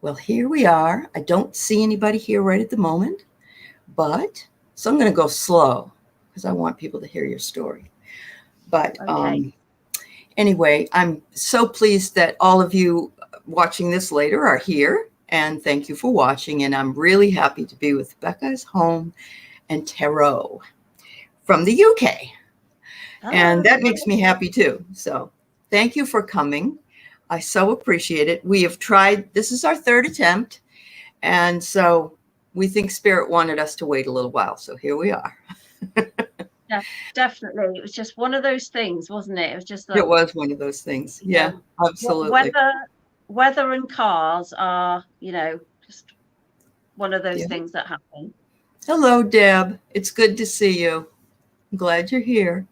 Well, here we are. I don't see anybody here right at the moment, so I'm going to go slow because I want people to hear your story. But Okay. Anyway, I'm so pleased that all of you watching this later are here, and thank you for watching. And I'm really happy to be with Becca's Home and Tarot from the UK. And that makes me happy too. So thank you for coming. I so appreciate it. We have tried, this is our third attempt. And so we think Spirit wanted us to wait a little while. So here we are. Yeah, definitely. It was just one of those things, wasn't it? It was just like, It was one of those things. Yeah, absolutely. Weather and cars are, just one of those things that happen. Hello, Deb. It's good to see you. I'm glad you're here.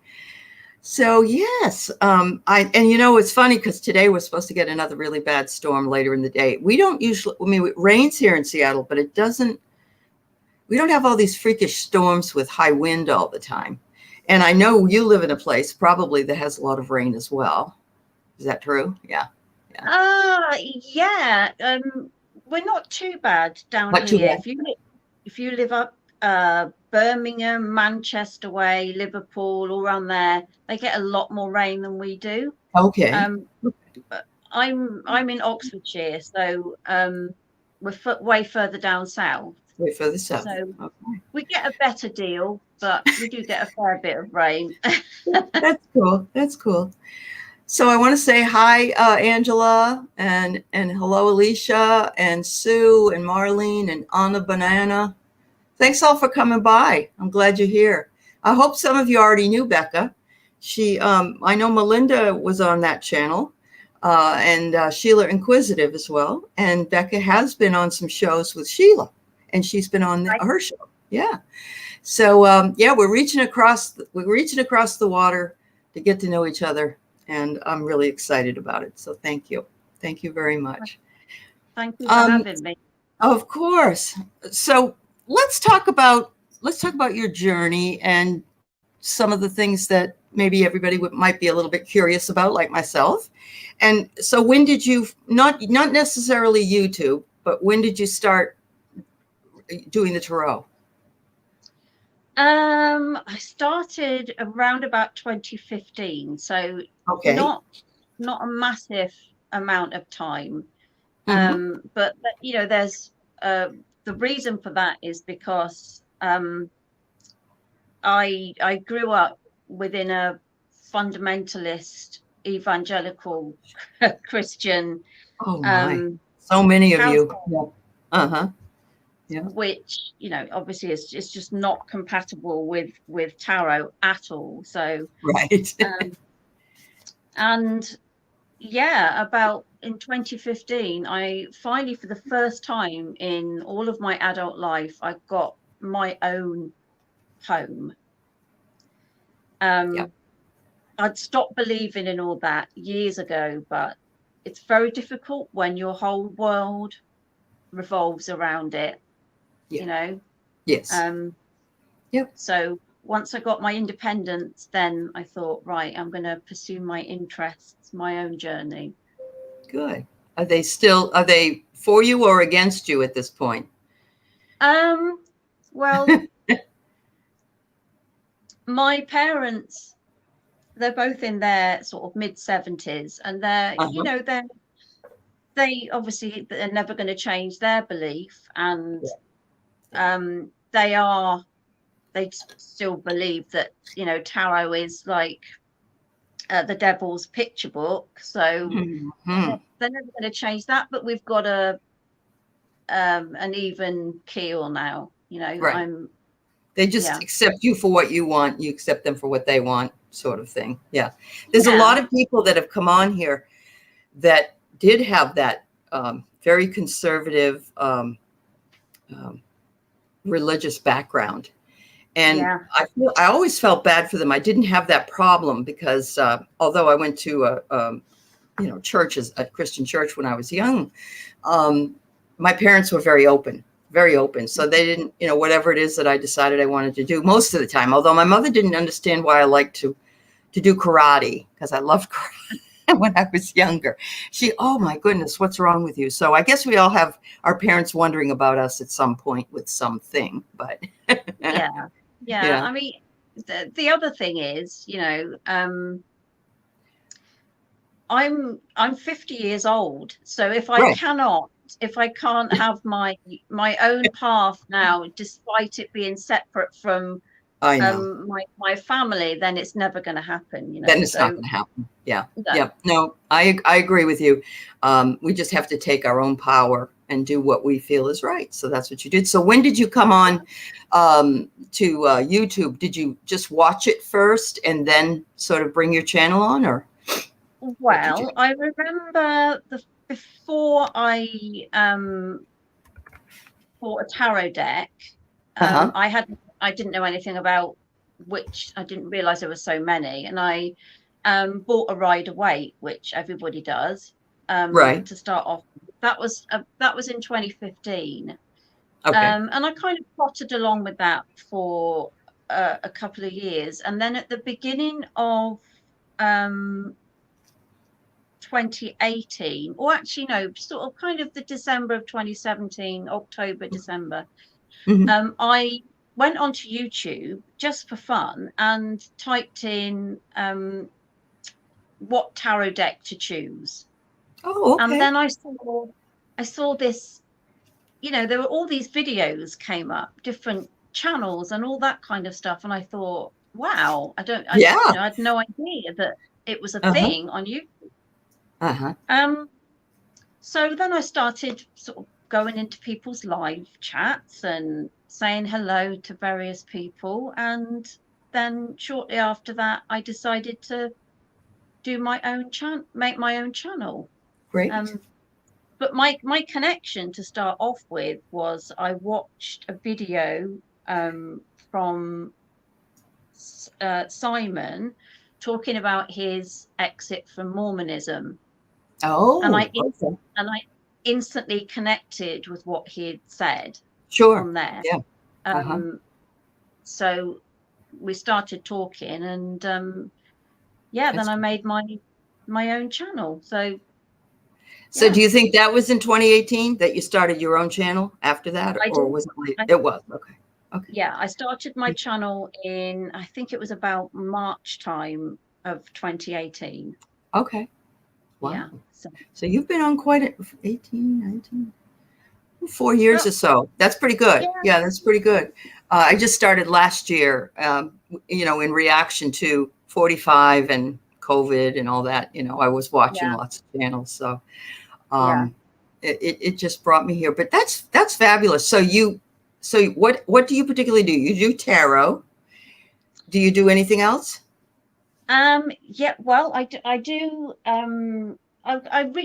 So yes, it's funny because today we're supposed to get another really bad storm later in the day. We don't usually, it rains here in Seattle, but we don't have all these freakish storms with high wind all the time. And I know you live in a place probably that has a lot of rain as well. Is that true? Yeah. Yeah. We're not too bad down here. If you live up Birmingham, Manchester way, Liverpool, all around there, they get a lot more rain than we do. Okay. I'm in Oxfordshire, so we're way further down south. Way further south. So we get a better deal, but we do get a fair bit of rain. That's cool. That's cool. So I want to say hi, Angela, and hello, Alicia, and Sue, and Marlene, and Anna Banana. Thanks all for coming by. I'm glad you're here. I hope some of you already knew Becca. I know Melinda was on that channel, and Sheila Inquisitive as well. And Becca has been on some shows with Sheila, and she's been on her show. Yeah. So we're reaching across the water to get to know each other, and I'm really excited about it. So thank you very much. Thank you for having me. Of course. So let's talk about your journey and some of the things that maybe everybody might be a little bit curious about, like myself. And so when did you, not necessarily YouTube, but when did you start doing the tarot? I started around about 2015, so not a massive amount of time. But there's the reason for that is because I grew up within a fundamentalist evangelical Christian. Oh my! So many of you. Yeah. Yeah. Which obviously it's just not compatible with tarot at all. So right. And yeah, about in 2015, I finally, for the first time in all of my adult life, I got my own home. I'd stopped believing in all that years ago, but it's very difficult when your whole world revolves around it. Yes. So once I got my independence, then I thought, right, I'm going to pursue my interests, my own journey. Good. Are they for you or against you at this point? Well, my parents, they're both in their sort of mid-70s, and they obviously are never going to change their belief, and they still believe that tarot is like the devil's picture book, so they're never going to change that. But we've got an even keel now. Right. They just accept you for what you want, you accept them for what they want, sort of thing. Yeah. There's a lot of people that have come on here that did have that very conservative religious background. And I always felt bad for them. I didn't have that problem because although I went to a Christian church when I was young, my parents were very open. So they didn't, whatever it is that I decided I wanted to do most of the time, although my mother didn't understand why I liked to do karate, because I loved karate. when I was younger. Oh my goodness, what's wrong with you? So I guess we all have our parents wondering about us at some point with something, but Yeah. Yeah. yeah, I mean, the other thing is, I'm 50 years old, so right. if I can't have my own path now, despite it being separate from I know. my family, then it's never going to happen, Then it's not so going to happen. Yeah. no. Yeah. No, I agree with you. We just have to take our own power and do what we feel is right. So that's what you did. So when did you come on to YouTube? Did you just watch it first and then sort of bring your channel on, or what did you Well, do? I remember before I bought a tarot deck. Uh-huh. I didn't know anything about which. I didn't realize there were so many, and I bought a Rider Waite, which everybody does, Right. to start off. That was in 2015, Okay. and I kind of plotted along with that for a couple of years, and then at the beginning of um 2018, or actually no, sort of kind of the December of 2017, October, December, Hmm. I went onto YouTube just for fun and typed in what tarot deck to choose. Oh, And okay. then I saw this, there were all these videos came up, different channels and all that kind of stuff. And I thought, wow, Yeah. I had no idea that it was a Uh-huh. thing on YouTube. Uh-huh. Um, So then I started sort of going into people's live chats and saying hello to various people. And then shortly after that, I decided to do my own make my own channel. Great. Um, but my connection to start off with was I watched a video from Simon talking about his exit from Mormonism, and Oh, okay. I instantly connected with what he had said Sure. on there. Yeah. Uh-huh. So we started talking, and yeah, then That's I great. made my own channel. So So yeah, do you think that was in 2018 that you started your own channel after that, I or did. was it late? I, It was. Okay. Okay. yeah, I started my channel in, I think it was about March time of 2018. Okay. Yeah. Wow. So So you've been on quite 18, 19, 4 years well, or so. That's pretty good. yeah, Yeah, that's pretty good. I just started last year, in reaction to 45 and COVID and all that. I was watching yeah, lots of channels. So yeah. um, it just brought me here. But that's fabulous. So what do you particularly do? You do tarot. Do you do anything else? Yeah, well, I do.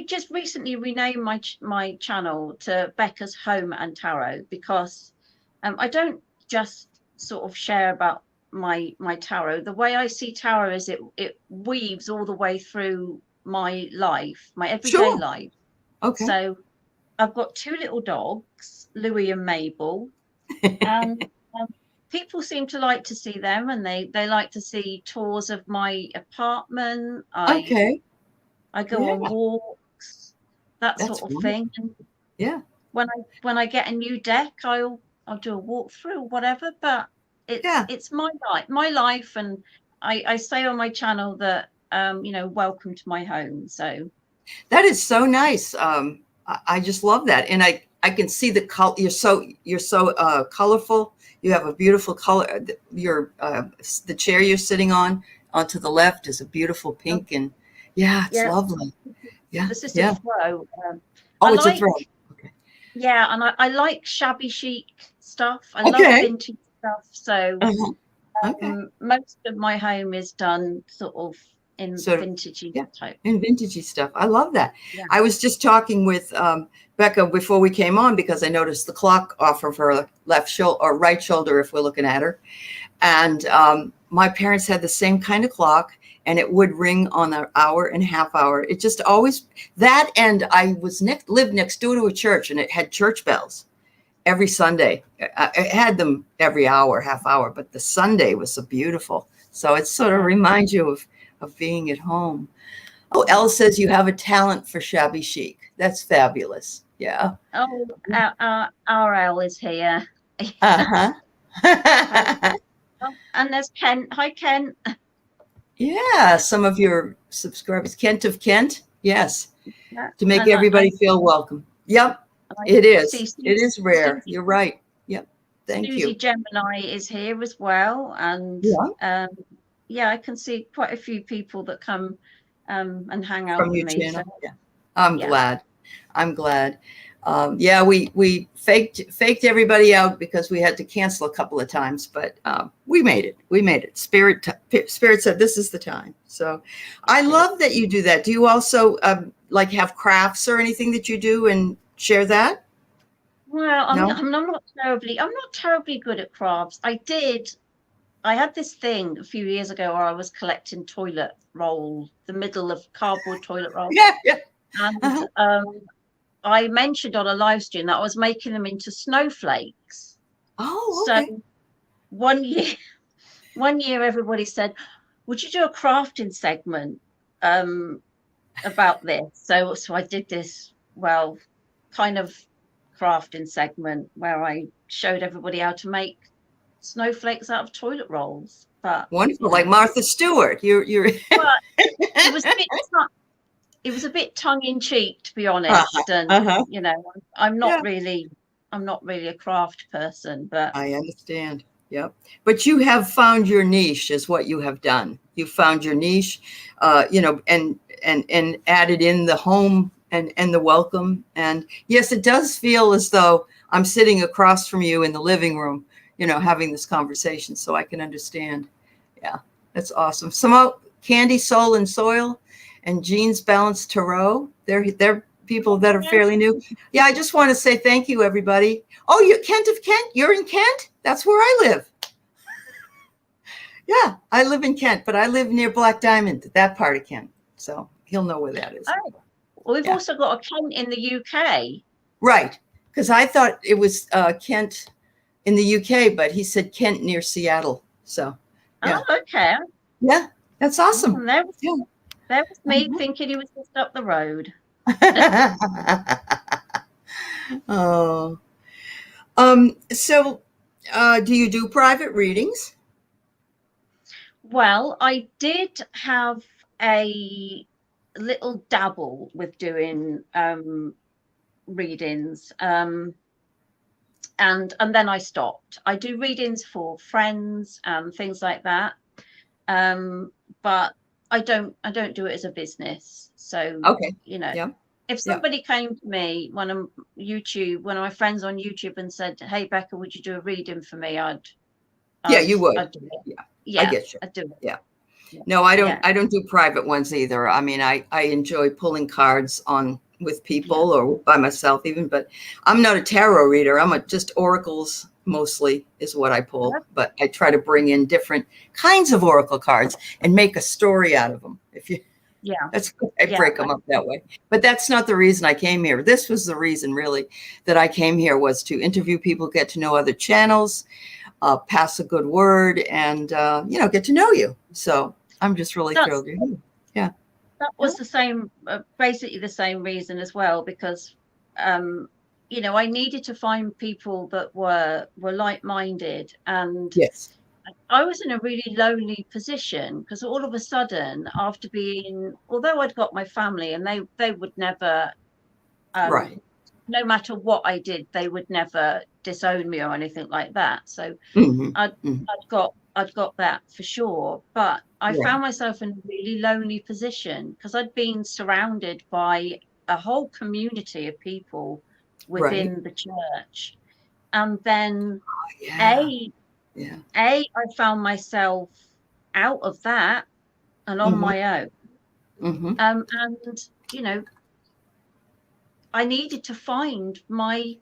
Just recently renamed my channel to Becca's Home and Tarot because I don't just sort of share about my tarot. The way I see tarot is it weaves all the way through my life, my everyday Sure. life. Okay. So I've got two little dogs, Louis and Mabel, and um, people seem to like to see them, and they like to see tours of my apartment. Okay. I go Yeah, on walks, that sort that's of thing. wonderful. And Yeah. when I get a new deck, I'll do a walkthrough or whatever. But Yeah. it's my life, and I say on my channel that welcome to my home. So That is so nice. I just love that, and I can see the color. You're so colorful. You have a beautiful color. The chair you're sitting on to the left is a beautiful um, pink, and yeah, it's yeah, lovely. Yeah, this is a yeah. throw. I Oh, it's a like throw. Okay. Yeah, and I like shabby chic stuff. I love Okay. vintage stuff. So Uh-huh. Okay. most of my home is done sort of in So, vintagey yeah, type. and vintagey stuff. I love that. Yeah. I was just talking with Becca before we came on because I noticed the clock off of her left shoulder or right shoulder, if we're looking at her. And my parents had the same kind of clock, and it would ring on an hour and a half hour. It just always that. And I lived next door to a church, and it had church bells every Sunday. I had them every hour, half hour, but the Sunday was so beautiful. So it sort of Yeah. reminds you of being at home. Oh, Elle says you have a talent for shabby chic. That's fabulous. Yeah. Oh, our L is here. Uh-huh. And there's Ken. Hi, Ken. Yeah, some of your subscribers. Kent of Kent. Yes. Yeah, To make and everybody feel welcome. Yep. I It see is. It is rare. Susie, You're right. Yep. Thank Susie you. Gemini is here as well, and Yeah. yeah, I can see quite a few people that come and hang out From with your me. So channel. Yeah. I'm yeah, glad. I'm glad. Yeah, we faked everybody out because we had to cancel a couple of times, but we made it. We made it. Spirit said this is the time. So I love that you do that. Do you also like have crafts or anything that you do and share that? well, No. I'm not terribly good at crafts. I had this thing a few years ago where I was collecting toilet roll, the middle of cardboard toilet roll, Yeah. Yeah. and Uh-huh. I mentioned on a live stream that I was making them into snowflakes. Oh, So okay. one year, one year, everybody said, "Would you do a crafting segment um, about this?" So I did this, well, kind of crafting segment where I showed everybody how to make snowflakes out of toilet rolls. But Wonderful. Like Martha Stewart. You're but it was a bit it was a bit tongue in cheek, to be uh-huh. honest. And Uh-huh. I'm not Yeah. really a craft person, but I understand. Yep. But you have found your niche is what you have done. You found your niche, and added in the home and the welcome. And yes, it does feel as though I'm sitting across from you in the living room, having this conversation, so I can understand. Yeah, that's awesome. Some Candy, Soul, and Soil, and Jean's Balanced Tarot. They're people that are fairly new. Yeah, I just want to say thank you, everybody. Oh, you Kent of Kent? You're in Kent? That's where I live. Yeah, I live in Kent, but I live near Black Diamond, that part of Kent. So he'll know where that is. oh, well, we've Yeah, also got a Kent in the UK. right. Because I thought it was Kent in the UK, but he said Kent near Seattle. So Oh, yeah, okay. yeah, that's awesome. And Yeah. there was me thinking he was just up the road. Oh, so do you do private readings? Well, I did have a little dabble with doing readings, and then I stopped. I do readings for friends and things like that, but I don't do it as a business. So Okay. you know, Yeah. if Yeah. somebody came to me, one of my friends on YouTube, and said, "Hey, Becca, would you do a reading for me?" Yeah, you would. I'd do it. Yeah. I Yeah, get you. I'd do it. Yeah. Yeah. No, I don't Yeah. I don't do private ones either. I mean, I enjoy pulling cards on with Yeah. people or by myself even, but I'm not a tarot reader. Just oracles mostly is what I pull, but I try to bring in different kinds of oracle cards and make a story out of them. Yeah. I Yeah. break them up that way. But that's not the reason I came here. This was the reason really that I came here, was to interview people, get to know other channels, pass a good word, and get to know you. So I'm just really That's thrilled you're here. Yeah. that was the same, basically the same reason as well, because um, I needed to find people that were like-minded, and Yes. I was in a really lonely position because all of a sudden, although I'd got my family, and they would never, um, Right. no matter what I did, they would never disown me or anything like that. So Hmm. I'd Hmm. I'd got that for sure. But I Right. found myself in a really lonely position because I'd been surrounded by a whole community of people Right. within the church. And then Yeah. A Yeah. I found myself out of that and on Hmm. my own. Hmm. And I needed to find my I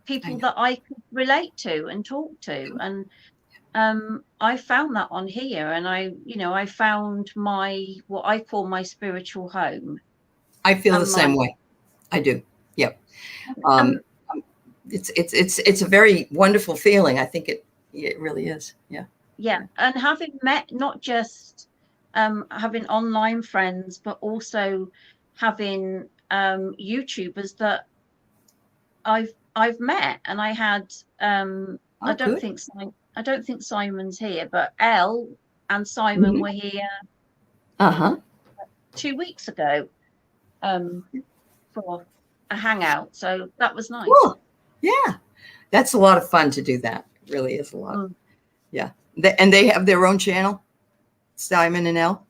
people know. that I could relate to and talk to. And I found that on here, and I found what I call my spiritual home. I feel the And same my way. I do. Yep. um Um, it's a very wonderful feeling. I think it really is. Yeah. yeah, Yeah. and having met not just having online friends, but also having YouTubers that I've met. And I had I don't good. think Simon's here, but Elle and Simon were here 2 weeks ago for a hangout. So that was nice. Cool. Yeah, that's a lot of fun to do that. It really is a lot. Yeah. And they have their own channel, Simon and Elle?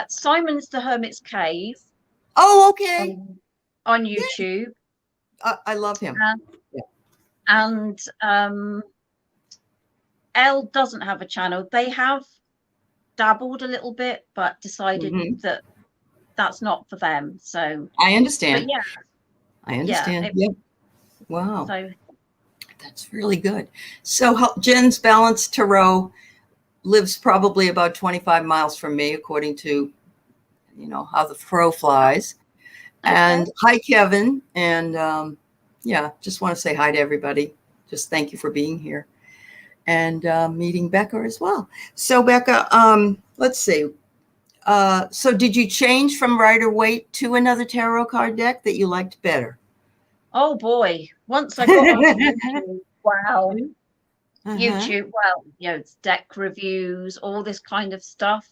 Simon's The Hermit's Cave. Oh, okay. On YouTube. I love him. And Elle doesn't have a channel. They have dabbled a little bit, but decided that that's not for them. So I understand. But yeah, I understand. Yeah. Wow. So that's really good. So Jen's Balanced Tarot lives probably about 25 miles from me, according to, how the crow flies. Okay. And hi, Kevin. And just want to say hi to everybody. Just thank you for being here and meeting Becca as well. So Becca, let's see. So did you change from Rider-Waite to another tarot card deck that you liked better? Oh boy, once I got onto YouTube, wow. YouTube, well, it's deck reviews, all this kind of stuff.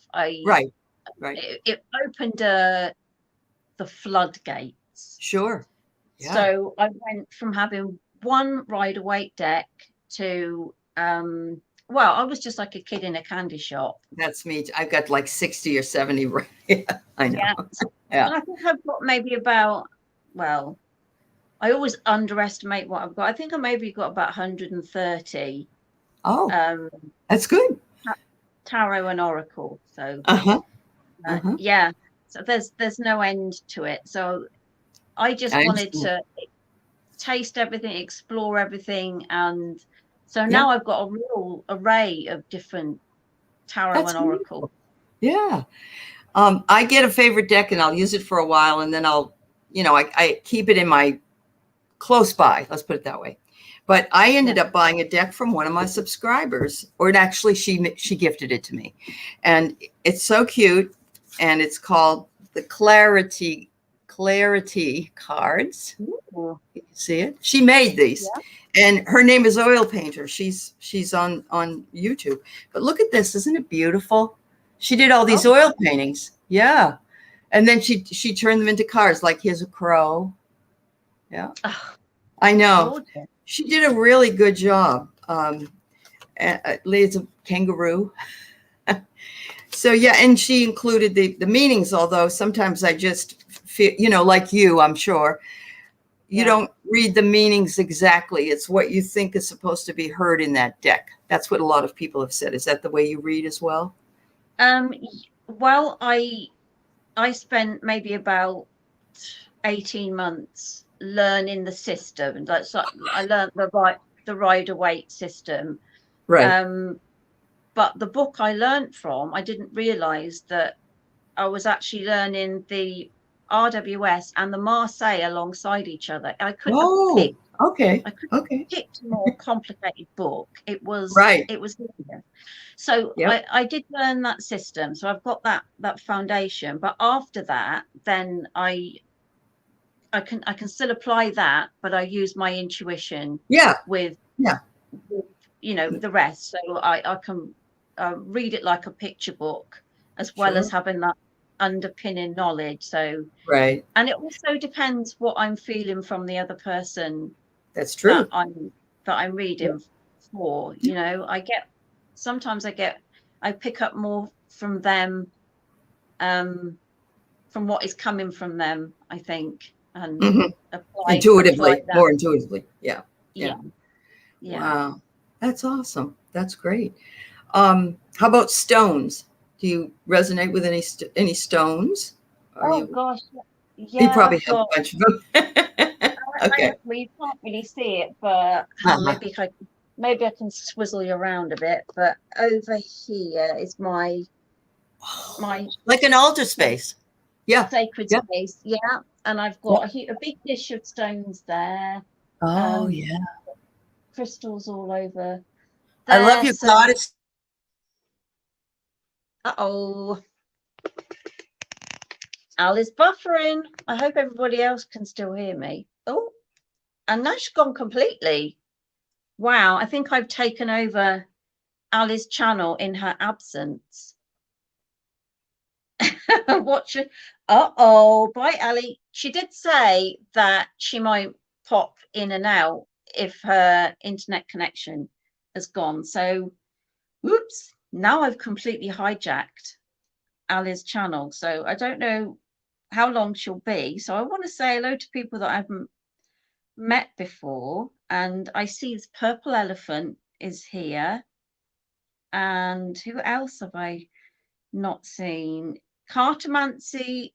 Right. It opened the floodgates. Sure. Yeah. So I went from having one Rider-Waite deck to well, I was just like a kid in a candy shop. That's me. I've got like 60 or 70. I know. Yeah. And I think I've got maybe about, well, I always underestimate what I've got. I think I maybe got about 130. Oh, that's good. Tarot and Oracle. So yeah. So there's no end to it. So I just wanted to taste everything, explore everything, and so now I've got a real array of different tarot and Oracle. Yeah. I get a favorite deck and I'll use it for a while, and then I'll, I keep it in my close by, let's put it that way. But I ended up buying a deck from one of my subscribers, or actually she gifted it to me. And it's so cute, and it's called the Clarity cards. Ooh. You see it? She made these. And her name is Oil Painter. She's on YouTube. But look at this. Isn't it beautiful? She did all these oil paintings. Yeah. And then she turned them into cards. Like, here's a crow. Yeah. I know. Gorgeous. She did a really good job. It's a kangaroo. So, yeah. And she included the meanings, although sometimes I just feel, like you, I'm sure, you don't read the meanings exactly. It's what you think is supposed to be heard in that deck. That's what a lot of people have said. Is that the way you read as well? Well, I spent maybe about 18 months learning the system. So I learned the Rider-Waite system. Right. But the book I learned from, I didn't realize that I was actually learning the RWS and the Marseille alongside each other. I couldn't have picked. Okay. I couldn't have picked a more complicated book. It was It was easier. So I did learn that system. So I've got that foundation. But after that, then I can still apply that, but I use my intuition. With the rest. So I can read it like a picture book, as well as having that underpinning knowledge. So and it also depends what I'm feeling from the other person. That's true. That I'm reading for. Sometimes I pick up more from them, from what is coming from them, I think, and apply more intuitively. Yeah. Wow, that's awesome. That's great. How about stones? Do you resonate with any stones? Gosh, yeah. You probably have a bunch of them. Okay. You can't really see it, but maybe I can swizzle you around a bit. But over here is my like an altar space. Sacred space. Yeah, and I've got a big dish of stones there. Oh, crystals all over there. I love your goddess. Uh-oh. Al is buffering. I hope everybody else can still hear me. Oh, and now she's gone completely. Wow, I think I've taken over Ali's channel in her absence. Watch it. Uh-oh, bye, Ali. She did say that she might pop in and out if her internet connection has gone. So, whoops, now I've completely hijacked Ali's channel. So I don't know how long she'll be. So I want to say hello to people that I haven't met before. And I see this purple elephant is here. And who else have I not seen? Cartomancy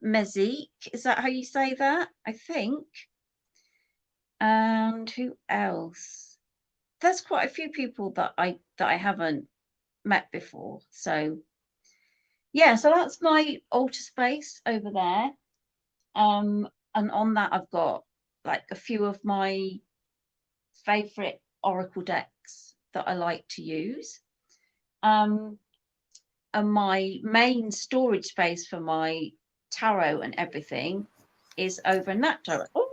Mezik, is that how you say that? I think. And who else? There's quite a few people that I haven't met before. So yeah, so that's my altar space over there. And on that I've got like a few of my favorite oracle decks that I like to use. And my main storage space for my tarot and everything is over in that direction. Oh,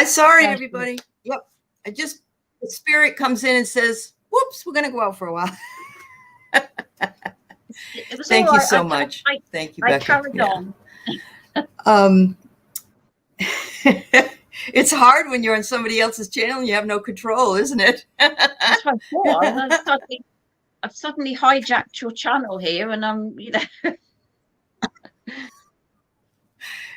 Sorry, everybody. Yep. The spirit comes in and says, whoops, we're going to go out for a while. Thank you so much. Thank you, Becca. I carried on. It's hard when you're on somebody else's channel and you have no control, isn't it? That's what I thought. I've suddenly hijacked your channel here, and I'm,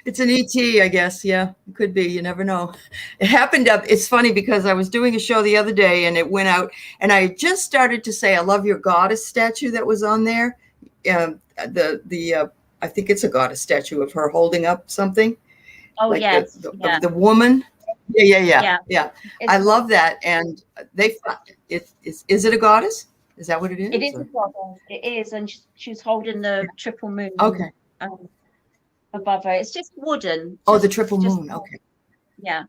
It's an ET, I guess. Yeah, it could be. You never know. It happened up. It's funny because I was doing a show the other day and it went out and I just started to say, I love your goddess statue that was on there. I think it's a goddess statue of her holding up something. Oh, like yes. The woman. Yeah. I love that. And is it a goddess? Is that what it is? It is a goddess. It is. And she's holding the triple moon. Okay. Above her. It's just wooden. Oh, the triple moon. Okay. Yeah.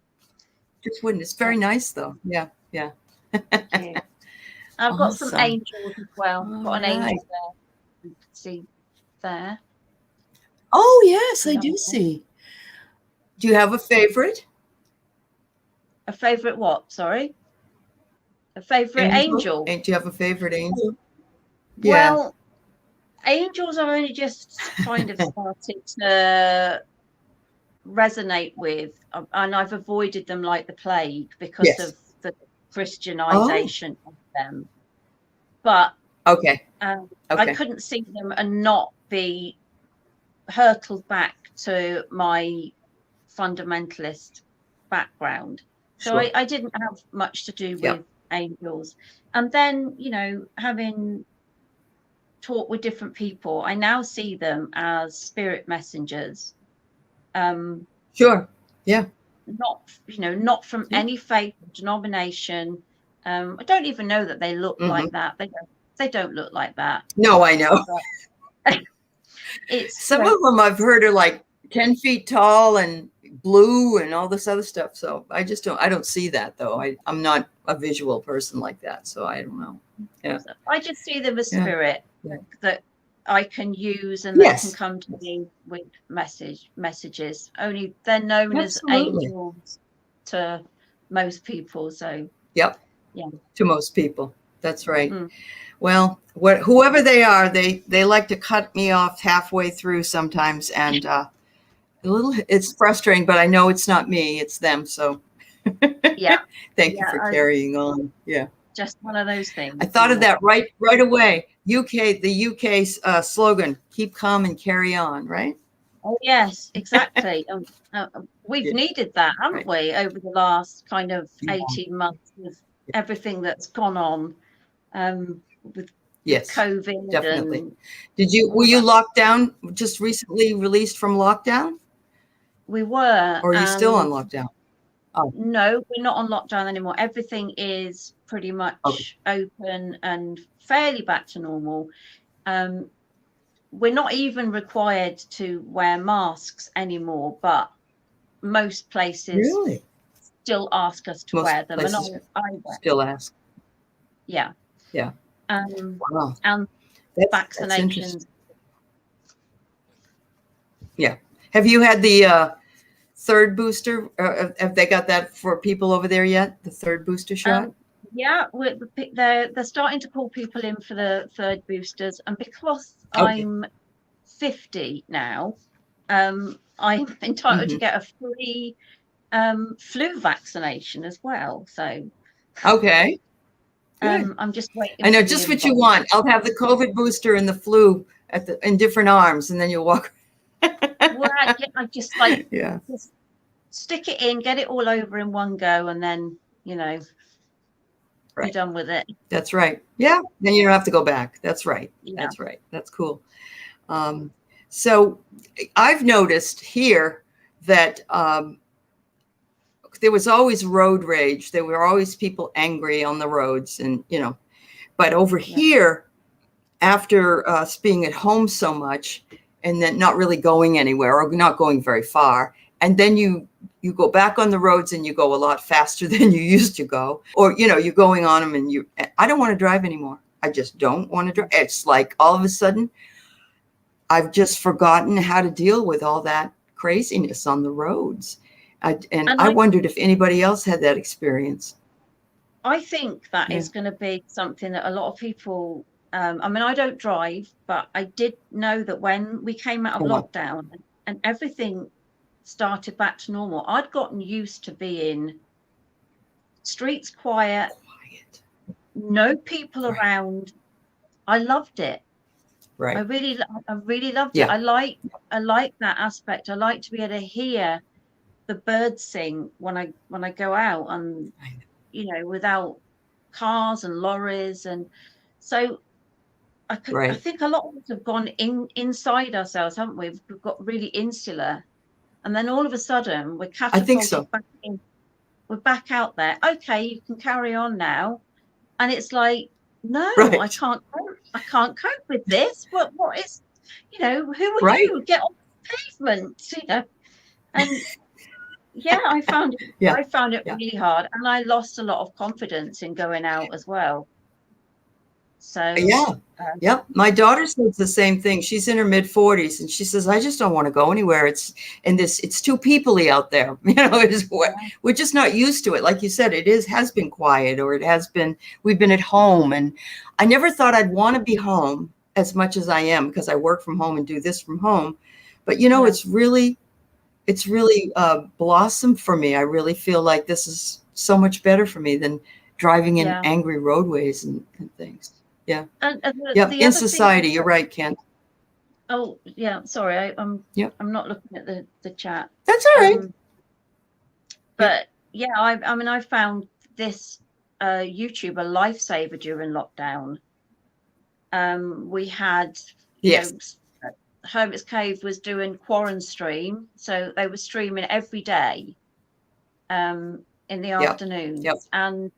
Just wooden. It's very nice though. Yeah. I've got some angels as well. I've got an angel there. You can see there. Oh yes, I do see. Do you have a favorite? A favorite what? Sorry? A favorite angel? Do you have a favorite angel? Well, angels are only just kind of started to resonate with, and I've avoided them like the plague because of the Christianization of them. But I couldn't see them and not be hurtled back to my fundamentalist background. So I didn't have much to do with angels. And then, having talked with different people, I now see them as spirit messengers. Not from any faith or denomination. I don't even know that they look like that. They don't look like that. No, I know. It's some of them I've heard are like 10 feet tall and blue and all this other stuff. So I don't see that though. I'm not a visual person like that. So I don't know. Yeah. I just see them as spirit that I can use and they can come to me with messages. Only they're known as angels to most people. So to most people. That's right. Well, whoever they are, they like to cut me off halfway through sometimes, and it's frustrating, but I know it's not me, it's them. So thank you for carrying on. Yeah. Just one of those things. I thought of that right away. The UK slogan, keep calm and carry on, right? Oh, yes, exactly. We've needed that, haven't we, over the last kind of 18 months with everything that's gone on with COVID. Definitely. Were you locked down, just recently released from lockdown? We were. Or are you still on lockdown? Oh. No, we're not on lockdown anymore. Everything is pretty much open and fairly back to normal. We're not even required to wear masks anymore, but most places still ask us to wear them. And I still ask. Yeah. Yeah. And vaccinations Yeah. Have you had the third booster? Have they got that for people over there yet? The third booster shot? Yeah, they're starting to call people in for the third boosters, and because Okay. I'm 50 now, I'm entitled to get a free flu vaccination as well. So Okay. Good. I'm just waiting I know for the just what you invite. want. I'll have the COVID booster and the flu in different arms, and then you'll walk. Well, I just like Yeah. just stick it in, get it all over in one go, and then you're Right. done with it. That's right. Yeah. Then you don't have to go back. That's right. Yeah. That's right. That's cool. So I've noticed here that there was always road rage. There were always people angry on the roads, and but over here, after us being at home so much and then not really going anywhere or not going very far, and then you go back on the roads and you go a lot faster than you used to go, or you're going on them, and I don't want to drive anymore. I just don't want to drive. It's like all of a sudden I've just forgotten how to deal with all that craziness on the roads. I wondered if anybody else had that experience. I think that is going to be something that a lot of people, I mean, I don't drive, but I did know that when we came out of lockdown and everything started back to normal, I'd gotten used to being streets quiet, no people around. I loved it. Right. I really loved it. I like that aspect. I like to be able to hear the birds sing when I go out, and without cars and lorries, and so I think a lot of us have gone inside ourselves, haven't we? We've got really insular, and then all of a sudden we're catapulted back in. We're back out there. Okay, you can carry on now, and it's like, no, I can't cope. I can't cope with this. What is, who are you? Get off the pavement, and I found it really hard, and I lost a lot of confidence in going out as well. So my daughter says the same thing. She's in her mid-40s, and she says, I just don't want to go anywhere. It's too people-y out there. We're just not used to it. Like you said, has been quiet, or we've been at home, and I never thought I'd want to be home as much as I am, because I work from home and do this from home. But it's really blossomed for me. I really feel like this is so much better for me than driving in angry roadways and things. Yeah. In society, you're right, Ken. Oh yeah, sorry, I'm not looking at the chat. That's all right. But I mean, I found this YouTube a lifesaver during lockdown. We had Hermit's Cave was doing Quarren Stream, so they were streaming every day in the afternoons, and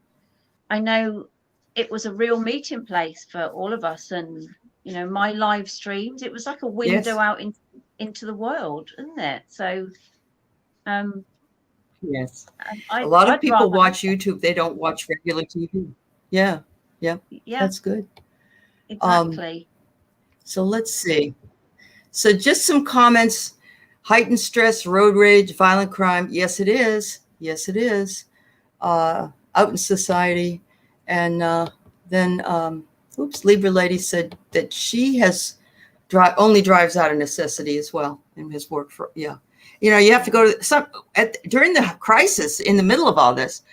I know it was a real meeting place for all of us. And my live streams, it was like a window out into the world, isn't it? So yes, a lot of people watch YouTube. They don't watch regular TV. Yeah, that's good. Exactly. So let's see. So just some comments. Heightened stress, road rage, violent crime. Yes, it is. Yes, it is. Out in society. And then, Libra Lady said that she has only drives out of necessity as well in his work for, you have to go to during the crisis, in the middle of all this,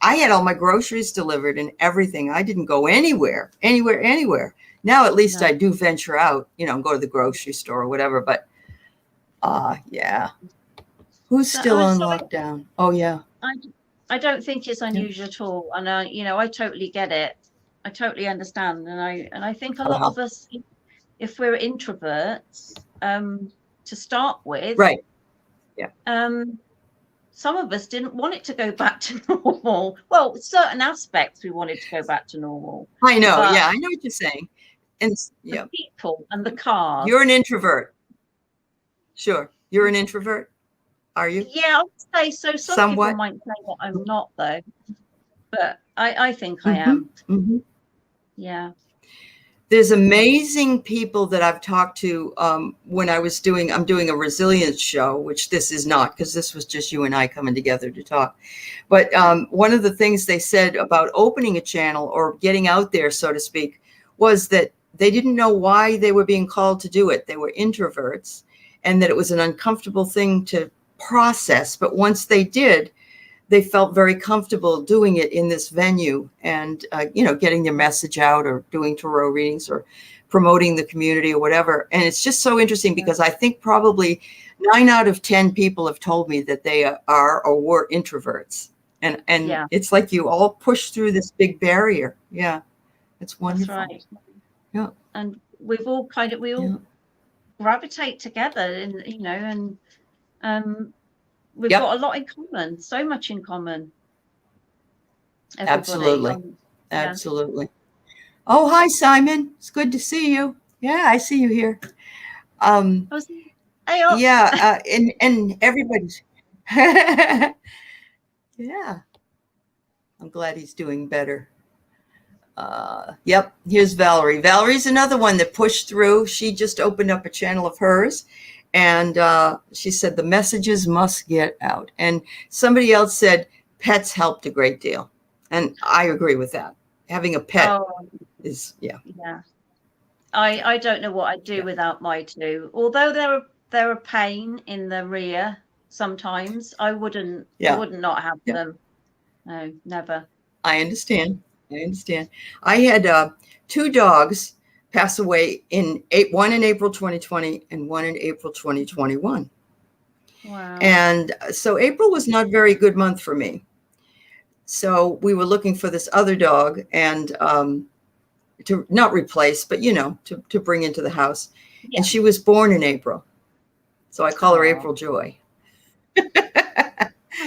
I had all my groceries delivered and everything. I didn't go anywhere. Now, at least I do venture out, go to the grocery store or whatever, but who's still on lockdown? Oh yeah. I don't think it's unusual at all, and I totally get it. I totally understand, and I think a lot of us, if we're introverts, to start with, some of us didn't want it to go back to normal. Well, certain aspects we wanted to go back to normal. I know, I know what you're saying, and the people and the cars. You're an introvert. Sure, you're an introvert. Are you? Yeah, I would say so. Some people might say that I'm not, though, but I think I am. Mm-hmm. Yeah. there's amazing people that I've talked to when I'm doing a resilience show, which this is not, because this was just you and I coming together to talk. But one of the things they said about opening a channel or getting out there, so to speak, was that they didn't know why they were being called to do it. They were introverts, and that it was an uncomfortable thing to process. But once they did, they felt very comfortable doing it in this venue and, getting their message out or doing tarot readings or promoting the community or whatever. And it's just so interesting because I think probably 9 out of 10 people have told me that they are or were introverts. And it's like you all push through this big barrier. Yeah, it's wonderful. That's right. Yeah. And we've all gravitate together, and we've got a lot in common, so much in common. Everybody. Absolutely. Oh, hi, Simon. It's good to see you. Yeah, I see you here. Yeah, and everybody's. Yeah, I'm glad he's doing better. Yep, here's Valerie. Valerie's another one that pushed through. She just opened up a channel of hers. And she said the messages must get out. And somebody else said pets helped a great deal. And I agree with that. Having a pet is, Yeah. I don't know what I'd do without my two. Although they're a pain in the rear sometimes, I wouldn't not have them. No, never. I understand. I had 2 dogs pass away one in April 2020 and one in April 2021. Wow. And so April was not a very good month for me. So we were looking for this other dog and to not replace, but to bring into the house. Yeah. And she was born in April. So I call her April Joy.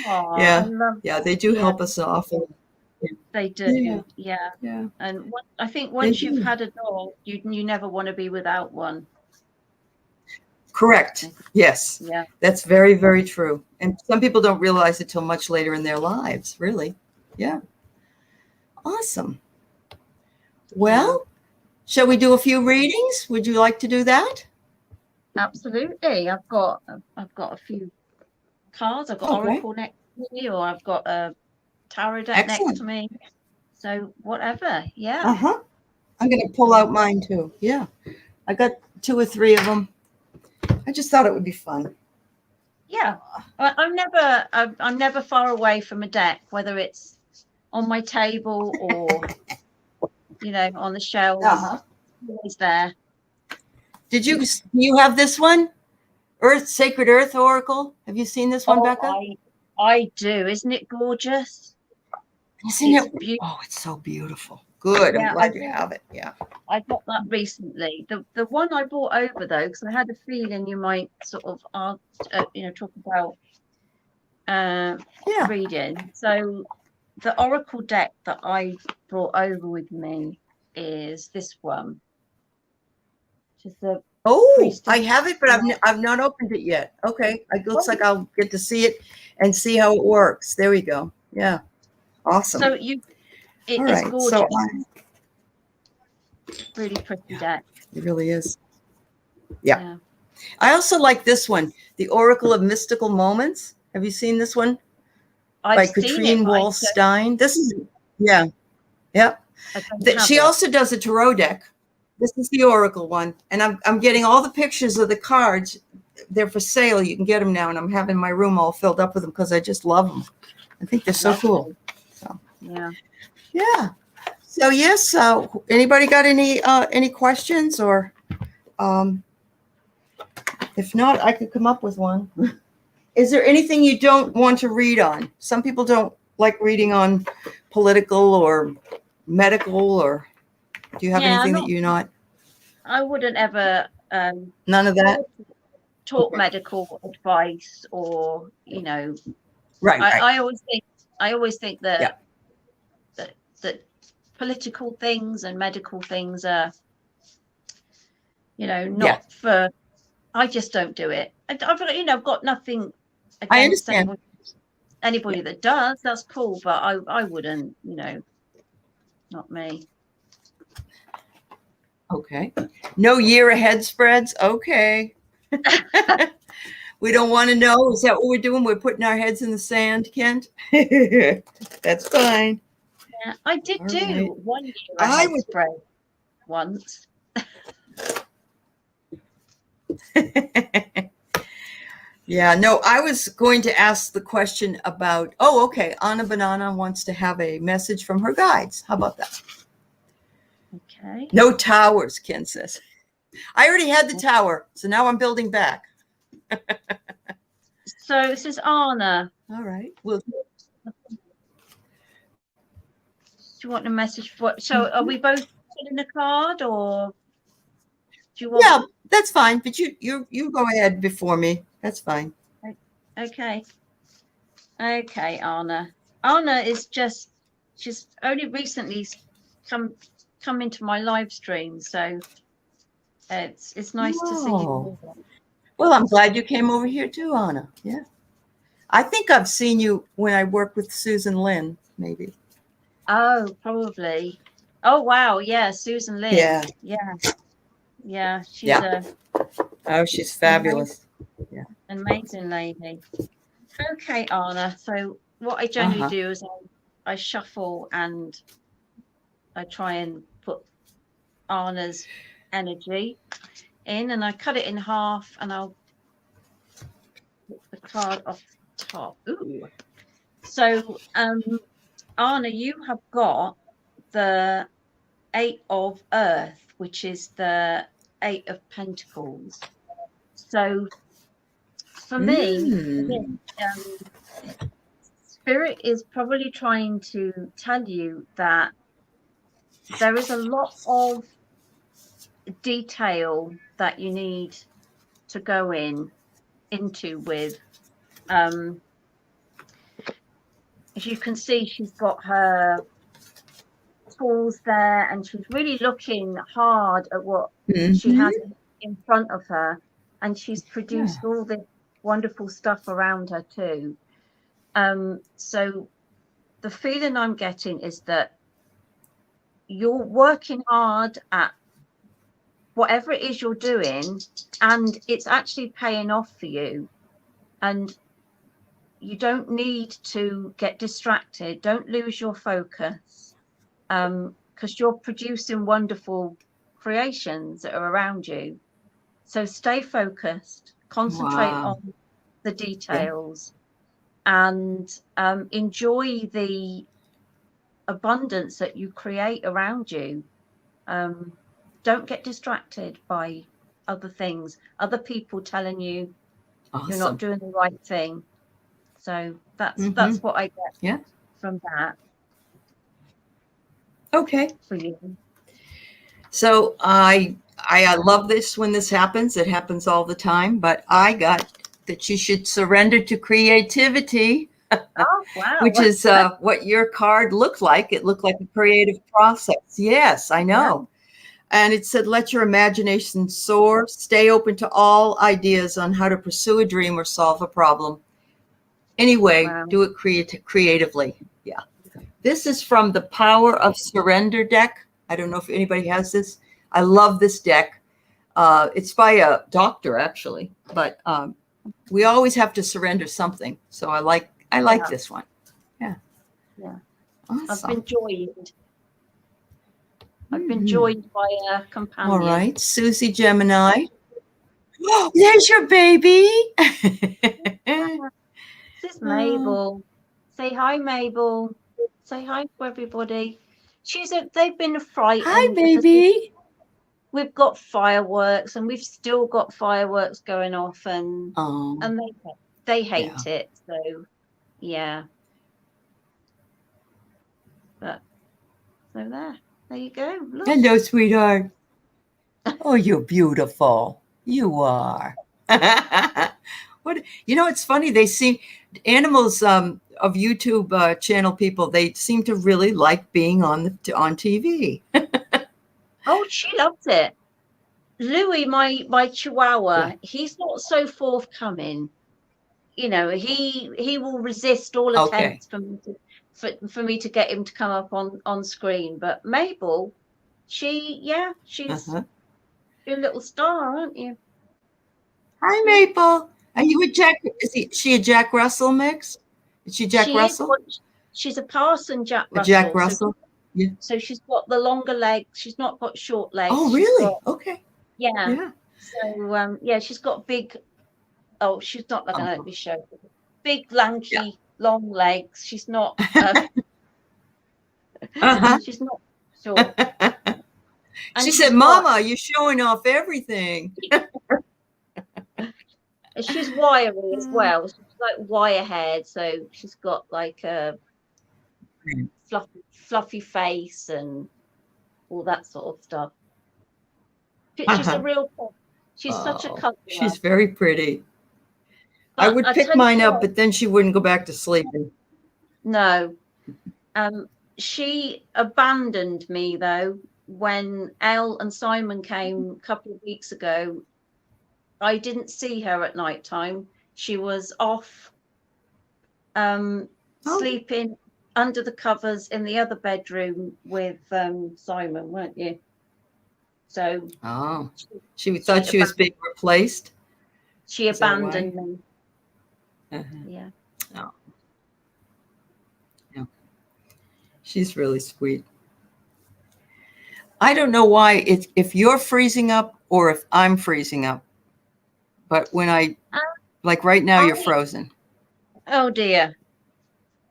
Yeah, they do help us often. They do, yeah. And I think once you've had a dog, you never want to be without one. Correct. Yes. Yeah. That's very, very true. And some people don't realize it till much later in their lives, really. Yeah. Awesome. Well, shall we do a few readings? Would you like to do that? Absolutely. I've got a few cards. I've got Oracle next to me, or I've got a tarot deck next to me. So whatever. Yeah. I'm going to pull out mine too. Yeah. I got 2 or 3 of them. I just thought it would be fun. Yeah. I'm never far away from a deck, whether it's on my table or on the shelves. Always there. Did you have this one? Sacred Earth Oracle. Have you seen this one, Becca? I do. Isn't it gorgeous? Isn't it? Oh, it's so beautiful. Good. I'm glad you have it. Yeah. I got that recently. The one I brought over though, because I had a feeling you might sort of talk about reading. So the Oracle deck that I brought over with me is this one. Just the I have it, but I've not opened it yet. Okay, it looks like I'll get to see it and see how it works. There we go. Yeah, awesome. So it's gorgeous. So really pretty deck. It really is. Yeah. I also like this one, the Oracle of Mystical Moments. Have you seen this one? By Katrine Wallstein. This is She also does a tarot deck. This is the Oracle one, and I'm getting all the pictures of the cards. They're for sale. You can get them now, and I'm having my room all filled up with them because I just love them. I think they're so cool. So yeah. So yes. Anybody got any questions, or if not, I could come up with one. Is there anything you don't want to read on? Some people don't like reading on political or medical, or do you have anything that you're not? I wouldn't ever. None of that. Talk medical advice, or Right. I always think that that political things and medical things are, not for. I just don't do it. I've got nothing against anybody that does. That's cool, but I wouldn't. Not me. Okay. No year ahead spreads. Okay. We don't want to know. Is that what we're doing? We're putting our heads in the sand, Kent? That's fine. Yeah, I did All do right. 1 year I ahead was. spread once. Yeah, no, I was going to ask the question about, oh, okay, Anna Banana wants to have a message from her guides. How about that? Okay. No towers, Ken says. I already had the tower, so now I'm building back. So this is Anna. All right. Well, Do you want a message for? So are we both putting a card, or do you want? yeah, that's fine. But you go ahead before me. That's fine. Okay. Okay, Anna. Anna is she's only recently come into my live stream, so it's nice to see you. Well, I'm glad you came over here too, Anna. Yeah. I think I've seen you when I worked with Susan Lynn, maybe. Oh, probably. Oh, wow. Yeah, Susan Lynn. Yeah. Yeah. Yeah, she's Yeah. Oh, she's fabulous. Yeah. Amazing lady. Okay, Anna. So what I generally do is I shuffle and I try and put Anna's energy in, and I cut it in half, and I'll put the card off the top. Ooh. So, Anna, you have got the 8 of Earth, which is the 8 of Pentacles. So, for me, Spirit is probably trying to tell you that there is a lot of detail that you need to go into with. As you can see, she's got her tools there, and she's really looking hard at what she has in front of her, and she's produced all this wonderful stuff around her too. So the feeling I'm getting is that you're working hard at whatever it is you're doing, and it's actually paying off for you, and you don't need to get distracted. Don't lose your focus, because you're producing wonderful creations that are around you. So stay focused, concentrate on the details, and enjoy the abundance that you create around you. Don't get distracted by other things, other people telling you you're not doing the right thing. So that's what I get from that. Okay. For you. So I love this when this happens. It happens all the time, but I got that you should surrender to creativity. Oh, wow. Which is what your card looked like. It looked like a creative process. Yes, I know. Yeah. And it said, let your imagination soar, stay open to all ideas on how to pursue a dream or solve a problem. Anyway, do it creatively. Yeah. This is from the Power of Surrender deck. I don't know if anybody has this. I love this deck. It's by a doctor, actually, but we always have to surrender something. So I like this one. Yeah. Yeah. Awesome. I've been joined by a companion. All right. Susie Gemini. Oh, there's your baby. This is Mabel. Say hi, Mabel. Say hi to everybody. They've been frightened. Hi, baby. We've got fireworks, and we've still got fireworks going off, and they hate it. So yeah. But so there you go. Look. Hello, sweetheart. Oh, you're beautiful. You are. What, it's funny. They see animals of YouTube channel people. They seem to really like being on TV. Oh, she loves it. Louis, my Chihuahua, he's not so forthcoming. He will resist all attempts for me to get him to come up on screen. But Mabel, she's Uh-huh. your little star, aren't you? Hi, Maple. Are you a Jack? She a Jack Russell mix? Is she Jack She is. Russell? She's a parson Jack A Jack Russell. So Russell? Yeah. so she's got the longer legs. She's not got short legs. Oh, She's got really? Okay. yeah. Yeah. So yeah, she's got big. Oh, she's not going to let Uh-huh. me show. Big, Yeah. lanky, long legs. She's not. Uh-huh. She's not short. She And said, she's got. Mama, you're showing off everything. She's wiry as well. She's like wire haired, so she's got like a fluffy face and all that sort of stuff. She's a Uh-huh. real. She's such a Oh, cuddler. she's very pretty. I But would I pick tell you mine up, what, but then she wouldn't go back to sleeping. no. She abandoned me though when Elle and Simon came a couple of weeks ago. I didn't see her at night time. She was off Oh, sleeping under the covers in the other bedroom with Simon, weren't you? So oh. she, She thought she was being replaced. she Is that abandoned why? me. Uh-huh. Yeah. Oh, yeah. She's really sweet. I don't know why it's if you're freezing up or if I'm freezing up, but when like right now, you're frozen. Oh dear.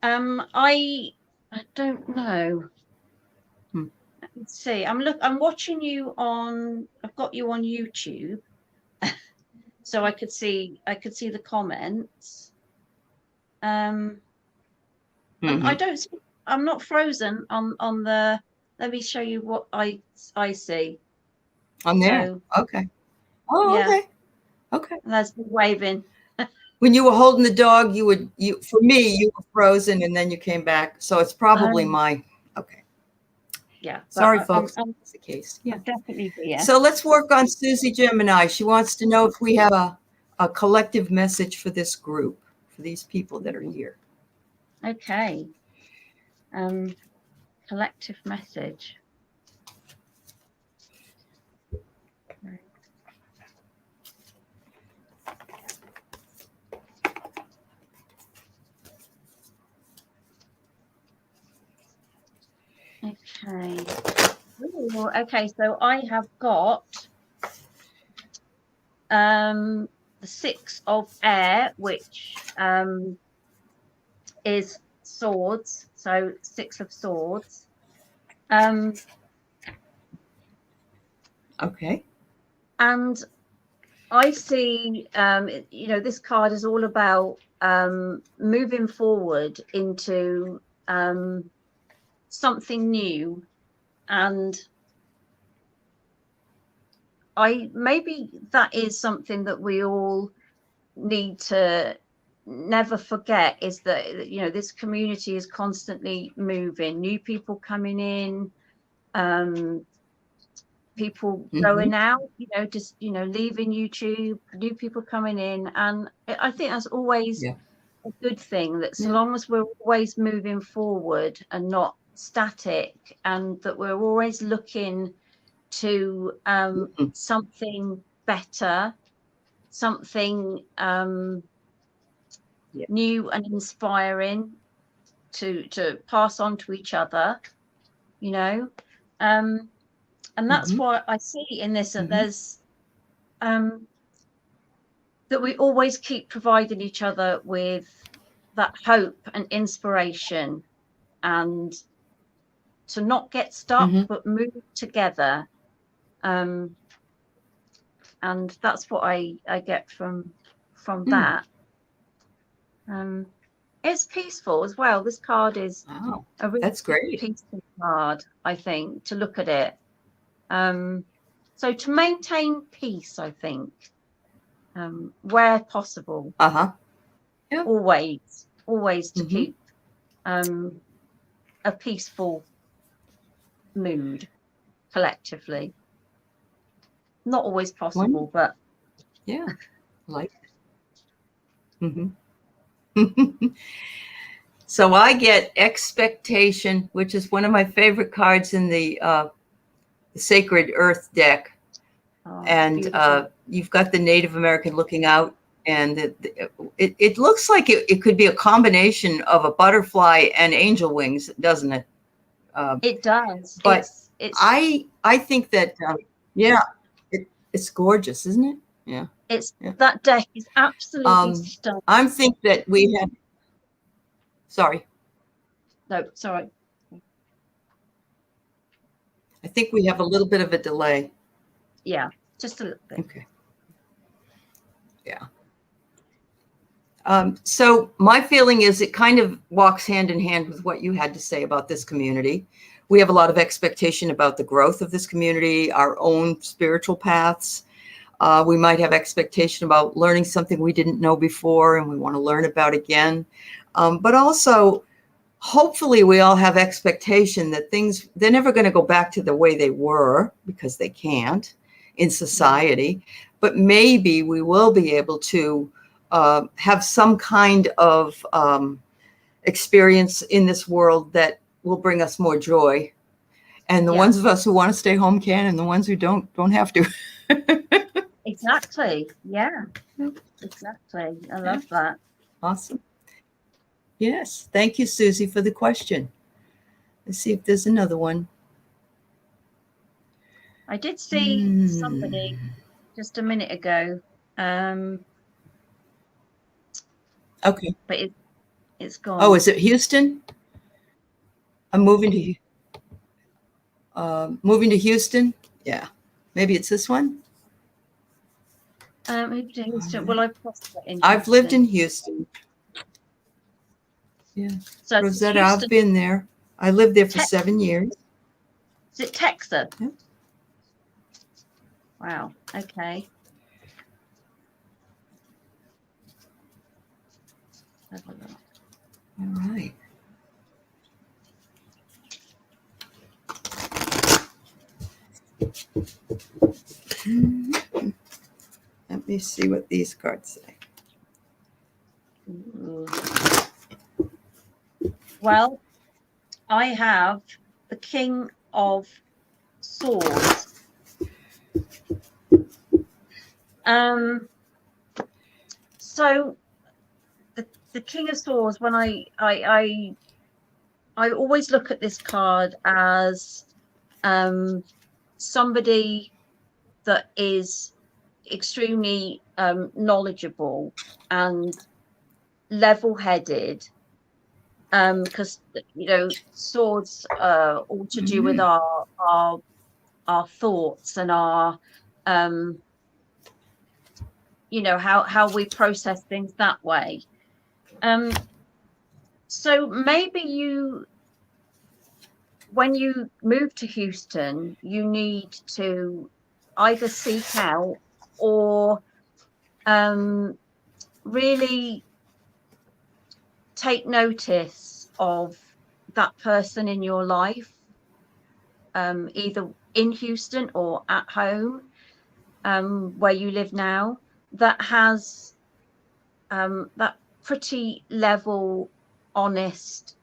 I don't know. Hmm. Let's see. I'm watching you on. I've got you on YouTube, so I could see the comments. And I don't see. I'm not frozen on the. Let me show you what I see. I'm there. So Okay. Oh, yeah, okay. Okay. that's me waving. When you were holding the dog, for me, you were frozen and then you came back. So it's probably okay. Yeah, Sorry, but folks. That's the case. Yeah. I'm definitely here. So let's work on Susie Gemini. She wants to know if we have a collective message for this group, for these people that are here. Okay. Collective message. Okay. Ooh, okay, so I have got the 6 of air, which is swords, so 6 of swords. Okay. And I see, this card is all about moving forward into something new, and maybe that is something that we all need to never forget, is that this community is constantly moving, new people coming in, people going out, just leaving YouTube, new people coming in, and I think that's always a good thing, that so long as we're always moving forward and not static, and that we're always looking to something better, something new and inspiring to pass on to each other, and that's what I see in this, that there's that we always keep providing each other with that hope and inspiration, and to not get stuck but move together, and that's what I get from that. It's peaceful as well. This card is a really that's great. peaceful card, I think, to look at it. So to maintain peace, I think, where possible, always to keep a peaceful mood collectively. Not always possible, but yeah, like So I get expectation, which is one of my favorite cards in the Sacred Earth deck, and you've got the Native American looking out, and it looks like it could be a combination of a butterfly and angel wings, doesn't it? It does. But I think that yeah, it's gorgeous, isn't it? Yeah. That deck is absolutely stunning. I think that we have. Sorry. No, it's all right. I think we have a little bit of a delay. Yeah, just a little bit. Okay. Yeah. So my feeling is it kind of walks hand in hand with what you had to say about this community. We have a lot of expectation about the growth of this community, our own spiritual paths. We might have expectation about learning something we didn't know before and we want to learn about again. But also, hopefully we all have expectation that they're never going to go back to the way they were, because they can't in society. But maybe we will be able to have some kind of experience in this world that will bring us more joy. And the ones of us who want to stay home can, and the ones who don't have to. Exactly. Yeah, exactly. I love that. Awesome. Yes. Thank you, Susie, for the question. Let's see if there's another one. I did see somebody just a minute ago. Okay. But it's gone. Oh, is it Houston? I'm moving to Houston. Yeah. Maybe it's this one. Moved to Houston. Well, I've lived in Houston. Yeah. So Rosetta, I've been there. I lived there for 7 years. Is it Texas? Yeah. Wow. Okay. All right. Let me see what these cards say. Ooh. Well, I have the King of Swords. So the King of Swords, when I always look at this card as somebody that is extremely knowledgeable and level-headed, because swords are all to do with our thoughts and our how we process things that way. So maybe when you move to Houston, you need to either seek out or really take notice of that person in your life, either in Houston or at home, where you live now, that has that pretty level, honest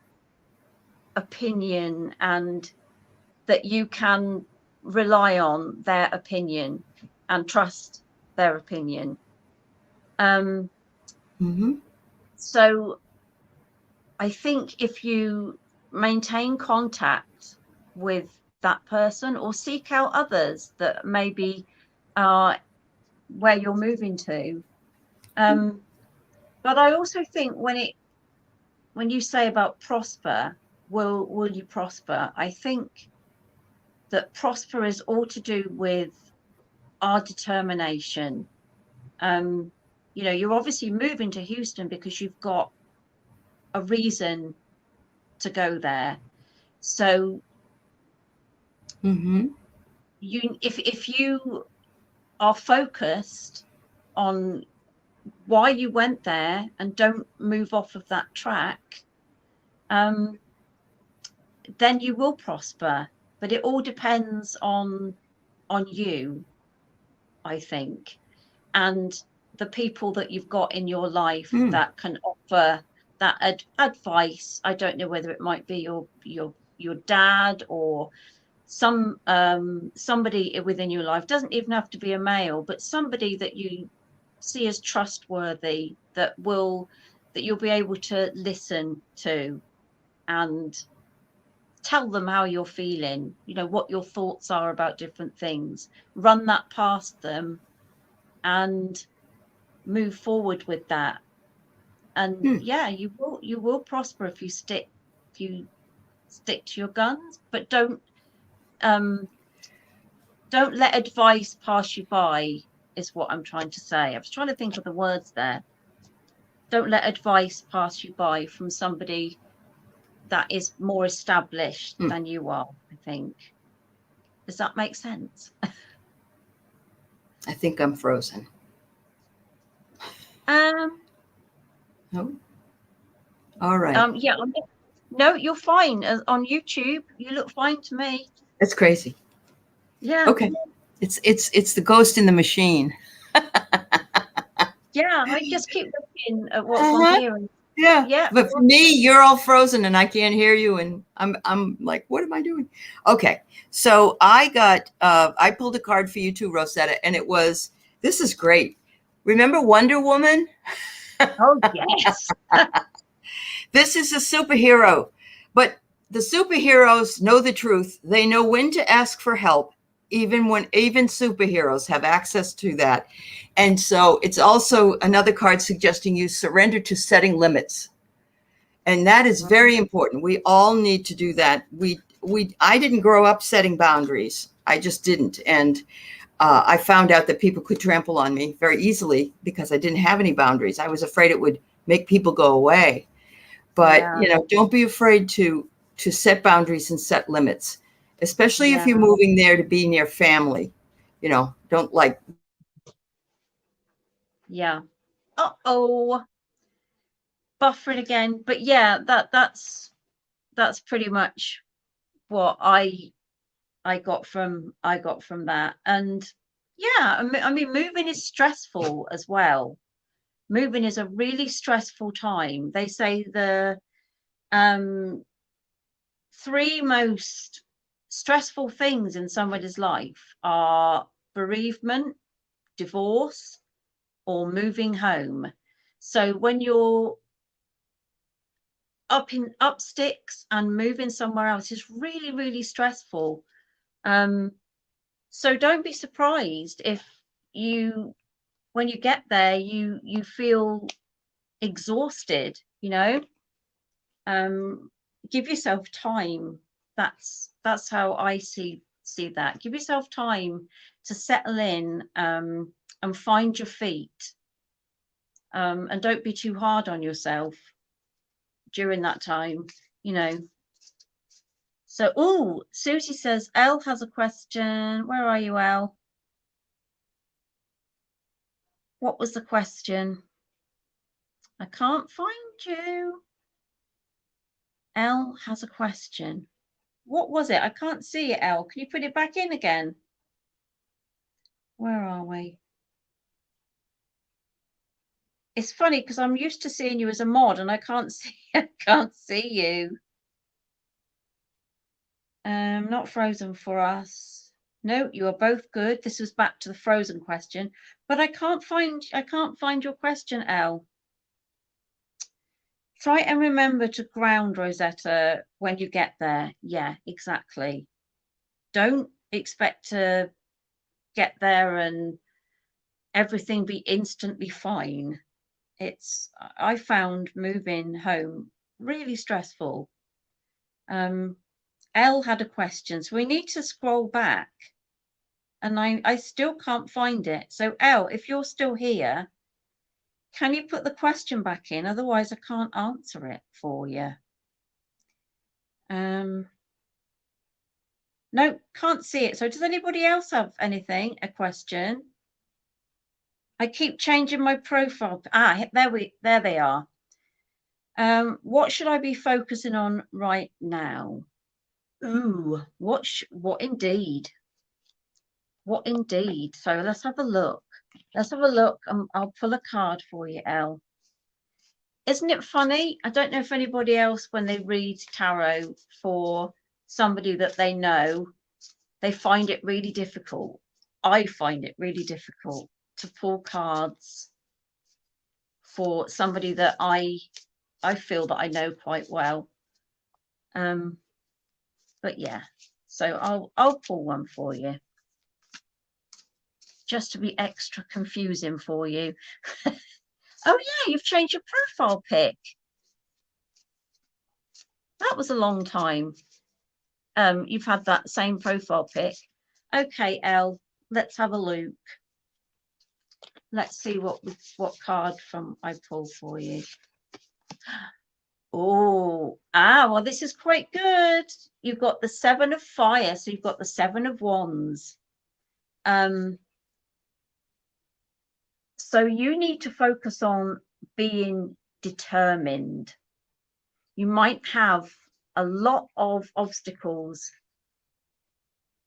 opinion, and that you can rely on their opinion and trust their opinion. So I think if you maintain contact with that person or seek out others that maybe are where you're moving to. But I also think when you say about prosper, will you prosper? I think that prosper is all to do with our determination. You're obviously moving to Houston because you've got a reason to go there. So if you are focused on why you went there and don't move off of that track, then you will prosper. But it all depends on you, I think, and the people that you've got in your life that can offer that advice. I don't know whether it might be your dad or somebody within your life, doesn't even have to be a male, but somebody that you see as trustworthy, that you'll be able to listen to and tell them how you're feeling, you know, what your thoughts are about different things, run that past them and move forward with that. And yeah, you will prosper if you stick to your guns, but don't let advice pass you by, is what I'm trying to say. I was trying to think of the words there. Don't let advice pass you by from somebody that is more established than you are, I think. Does that make sense? I think I'm frozen. No. All right. Yeah. No, you're fine. On YouTube, you look fine to me. That's crazy. Yeah. Okay. It's the ghost in the machine. Yeah, I just keep looking at what's on here. And, yeah. But for me, you're all frozen and I can't hear you, and I'm like, what am I doing? Okay. So I pulled a card for you too, Rosetta, and it was, this is great. Remember Wonder Woman? Oh, yes. This is a superhero, but the superheroes know the truth. They know when to ask for help, even superheroes have access to that. And so it's also another card suggesting you surrender to setting limits. And that is very important. We all need to do that. I didn't grow up setting boundaries. I just didn't. And I found out that people could trample on me very easily because I didn't have any boundaries. I was afraid it would make people go away. But, you know, don't be afraid to set boundaries and set limits, especially if you're moving there to be near family. You know, don't like. Yeah. Uh-oh. Buffering again. But yeah, that's pretty much what I got from that. And yeah, I mean, moving is stressful as well. Moving is a really stressful time. They say the 3 most stressful things in somebody's life are bereavement, divorce, or moving home. So when you're up sticks and moving somewhere else, is really, really stressful. So don't be surprised if when you get there, you feel exhausted, you know. Give yourself time. That's how I see that. Give yourself time to settle in, and find your feet, and don't be too hard on yourself during that time, you know. So, oh, Susie says Elle has a question. Where are you, Elle? What was the question? I can't find you. Elle has a question. What was it? I can't see it, Elle. Can you put it back in again? Where are we? It's funny because I'm used to seeing you as a mod and I can't see you. Not frozen for us. No, you are both good. This was back to the frozen question, but I can't find your question, Elle. Try and remember to ground, Rosetta, when you get there. Yeah, exactly. Don't expect to get there and everything be instantly fine. I found moving home really stressful. Elle had a question, so we need to scroll back, and I still can't find it. So Elle, if you're still here, can you put the question back in? Otherwise, I can't answer it for you. No, can't see it. So does anybody else have anything? A question? I keep changing my profile. There they are. What should I be focusing on right now? Ooh, what indeed? What indeed? So let's have a look. I'll pull a card for you, Elle. Isn't it funny? I don't know if anybody else, when they read tarot for somebody that they know, they find it really difficult. I find it really difficult to pull cards for somebody that I feel that I know quite well. But yeah, so I'll pull one for you, just to be extra confusing for you. Oh yeah, you've changed your profile pic. That was a long time. You've had that same profile pic. Okay, Elle, let's have a look. Let's see what card from I pull for you. Oh, well, this is quite good. You've got the 7 of fire, so you've got the 7 of wands. So you need to focus on being determined. You might have a lot of obstacles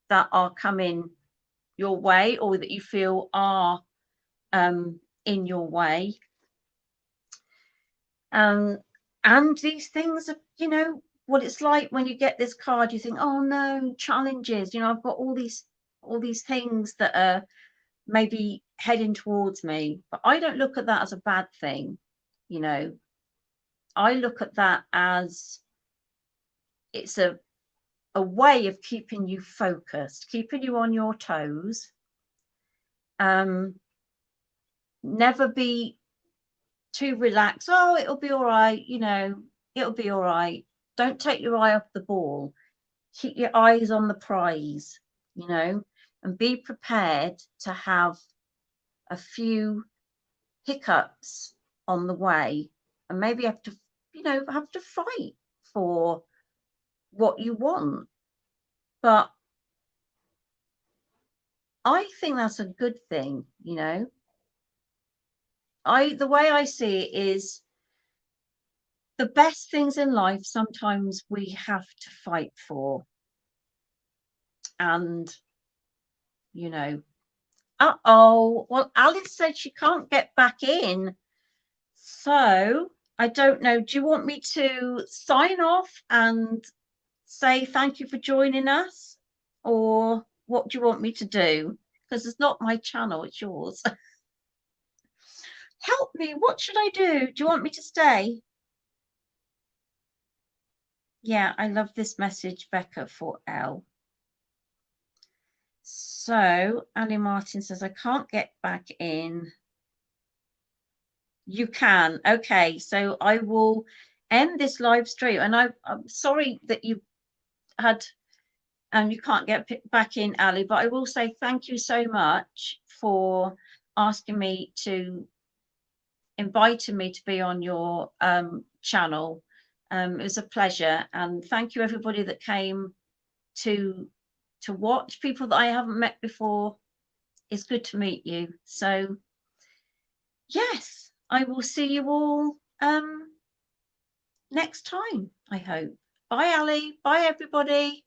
that are coming your way, or that you feel are in your way. And these things are, you know, what it's like when you get this card, you think, oh no, challenges, you know, I've got all these things that are maybe heading towards me. But I don't look at that as a bad thing, you know. I look at that as it's a way of keeping you focused, keeping you on your toes. Never be too relaxed. Oh, it'll be all right, you know, it'll be all right. Don't take your eye off the ball. Keep your eyes on the prize, you know, and be prepared to have a few hiccups on the way, and maybe have to, you know, have to fight for what you want. But I think that's a good thing, you know. The way I see it is, the best things in life sometimes we have to fight for. And, you know, well, Alice said she can't get back in. So I don't know. Do you want me to sign off and say thank you for joining us? Or what do you want me to do? Because it's not my channel, it's yours. Help me. What should I do? Do you want me to stay? Yeah, I love this message, Becca, for Elle. So Ali Martin says, I can't get back in. You can. Okay, so I will end this live stream. And I'm sorry that you had you can't get back in, Ali, but I will say thank you so much for asking me to, inviting me to be on your channel. It was a pleasure, and thank you everybody that came to watch. People that I haven't met before, it's good to meet you. So yes, I will see you all next time, I hope. Bye, Ali. Bye, everybody.